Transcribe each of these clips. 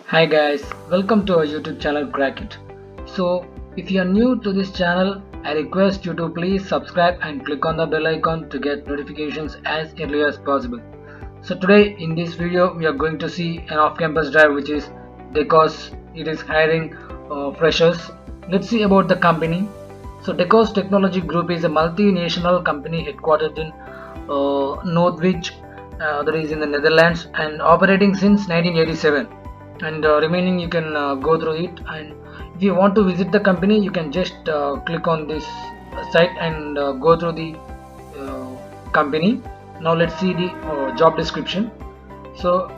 Hi guys, welcome to our YouTube channel Crack It. So, if you are new to this channel, I request you to please subscribe and click on the bell icon to get notifications as early as possible. So today in this video we are going to see an off-campus drive which is Decos. It is hiring freshers. Let's see about the company. So Decos Technology Group is a multinational company headquartered in Noordwijk, that is in the Netherlands, and operating since 1987. And remaining you can go through it. And if you want to visit the company, you can just click on this site and go through the company. Now let's see the job description. So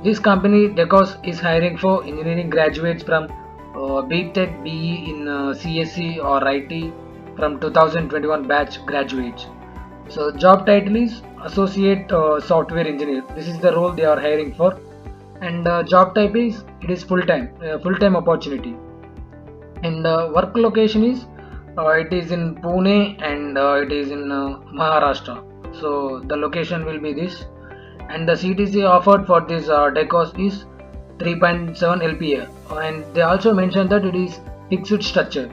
this company Decos is hiring for engineering graduates from BTech, BE in CSE or IT from 2021 batch graduates. So job title is associate software engineer. This is the role they are hiring for, and job type is it is full-time opportunity, and work location is it is in Pune, and it is in Maharashtra. So the location will be this, and the CTC offered for this Decos is 3.7 LPA, and they also mentioned that it is fixed structure.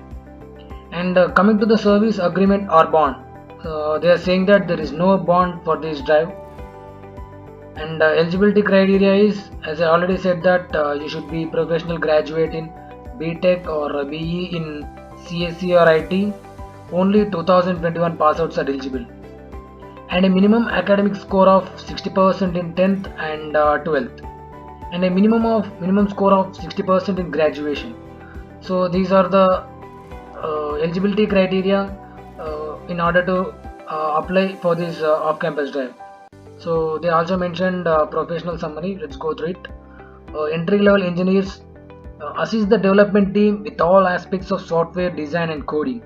And coming to the service agreement or bond, they are saying that there is no bond for this drive. And eligibility criteria is, as I already said, that you should be professional graduate in BTech or BE in CSE or IT. Only 2021 passouts are eligible, and a minimum academic score of 60% in 10th and 12th, and a minimum score of 60% in graduation. So these are the eligibility criteria in order to apply for this off-campus drive. So they also mentioned professional summary. Let's go through it. Entry level engineers assist the development team with all aspects of software design and coding.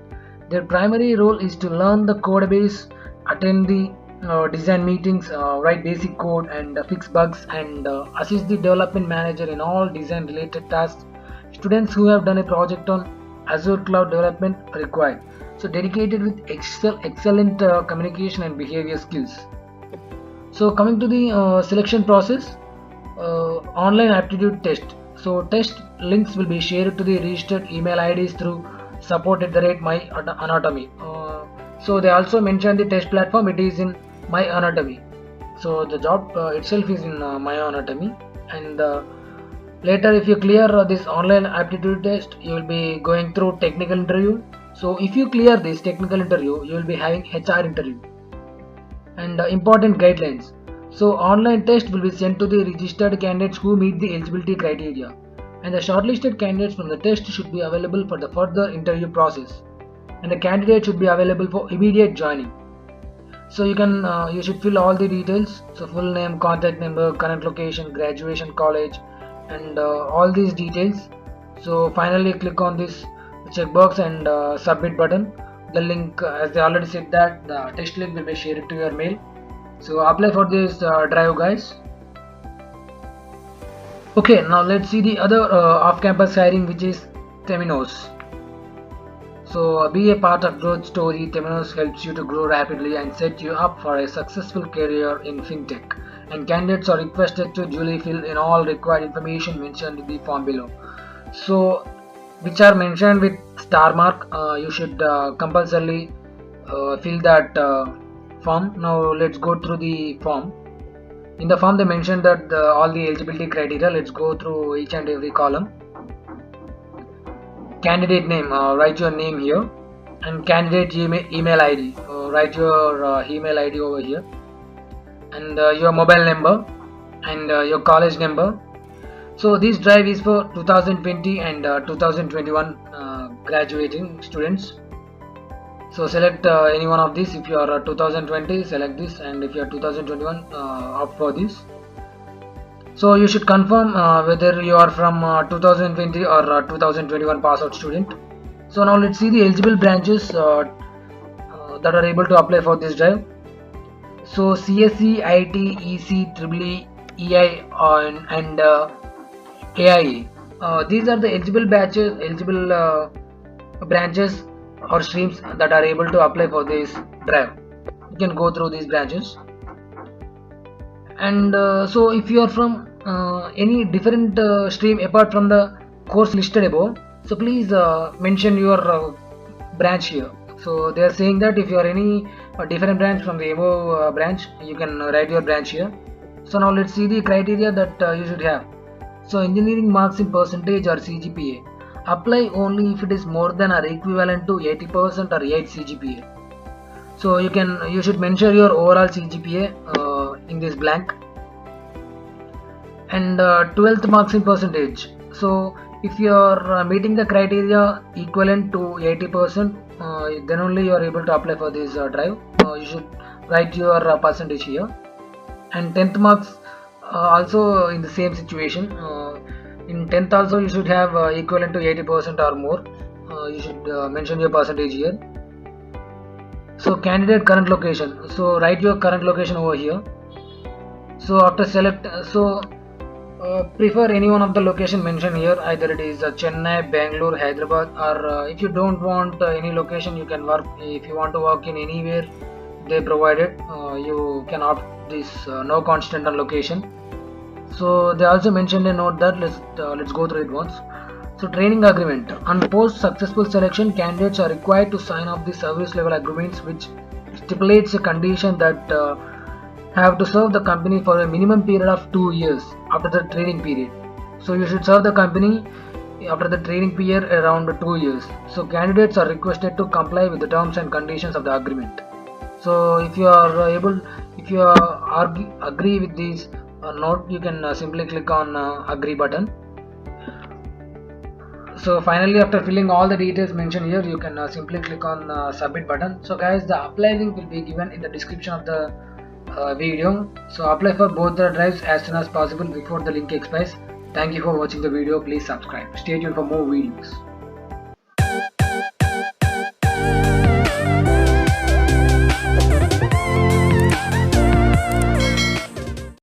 Their primary role is to learn the code base, attend the design meetings, write basic code and fix bugs, and assist the development manager in all design related tasks. Students who have done a project on Azure Cloud Development required. So dedicated with excellent communication and behavior skills. So coming to the selection process, online aptitude test. So test links will be shared to the registered email IDs through support@my anatomy. So they also mentioned the test platform. It is in My Anatomy. So the job itself is in My Anatomy, and later if you clear this online aptitude test, you will be going through technical interview. So if you clear this technical interview, you will be having HR interview. And important guidelines. So online test will be sent to the registered candidates who meet the eligibility criteria, and the shortlisted candidates from the test should be available for the further interview process, and the candidate should be available for immediate joining. So you should fill all the details. So full name, contact number, current location, graduation, college, and all these details. So finally click on this checkbox and submit button. The link, as they already said, that the test link will be shared to your mail. So apply for this drive, guys. Okay, now let's see the other off-campus hiring, which is Temenos. So be a part of growth story. Temenos helps you to grow rapidly and set you up for a successful career in fintech. And candidates are requested to duly fill in all required information mentioned in the form below. So which are mentioned with star mark. You should compulsorily fill that form. Now let's go through the form. In the form they mentioned that all the eligibility criteria. Let's go through each and every column. Candidate name, write your name here, and candidate email ID, write your email ID over here, and your mobile number, and your college number. So this drive is for 2020 and 2021 graduating students. So select any one of these. If you are 2020, select this, and if you are 2021, opt for this. So you should confirm whether you are from 2020 or 2021 pass out student. So now let's see the eligible branches that are able to apply for this drive. So CSE, IT, EC, EEE, EI, and AIE. These are the eligible branches or streams that are able to apply for this drive. You can go through these branches. And so if you are from any different stream apart from the course listed above, so please mention your branch here. So they are saying that if you are any different branch from the above branch, you can write your branch here. So now let's see the criteria that you should have. So engineering marks in percentage or CGPA apply only if it is more than or equivalent to 80% or 8 CGPA. So you should mention your overall CGPA in this blank, and 12th marks in percentage. So if you are meeting the criteria equivalent to 80%, then only you are able to apply for this drive. You should write your percentage here. And 10th marks also in the same situation. In 10th also you should have equivalent to 80% or more. You should mention your percentage here. So candidate current location, so write your current location over here. So after select, prefer any one of the location mentioned here, either it is Chennai, Bangalore, Hyderabad, or if you don't want any location, you can work, if you want to work in anywhere they provided, you can opt this no constant on location. So they also mentioned a note that let's go through it once. So training agreement, on post successful selection, candidates are required to sign off the service level agreements, which stipulates a condition that have to serve the company for a minimum period of 2 years after the training period. So you should serve the company after the training period around 2 years. So candidates are requested to comply with the terms and conditions of the agreement. So if you agree with this note, you can simply click on agree button. So finally, after filling all the details mentioned here, you can simply click on submit button. So guys, the apply link will be given in the description of the video. So apply for both the drives as soon as possible before the link expires. Thank you for watching the video. Please subscribe. Stay tuned for more videos.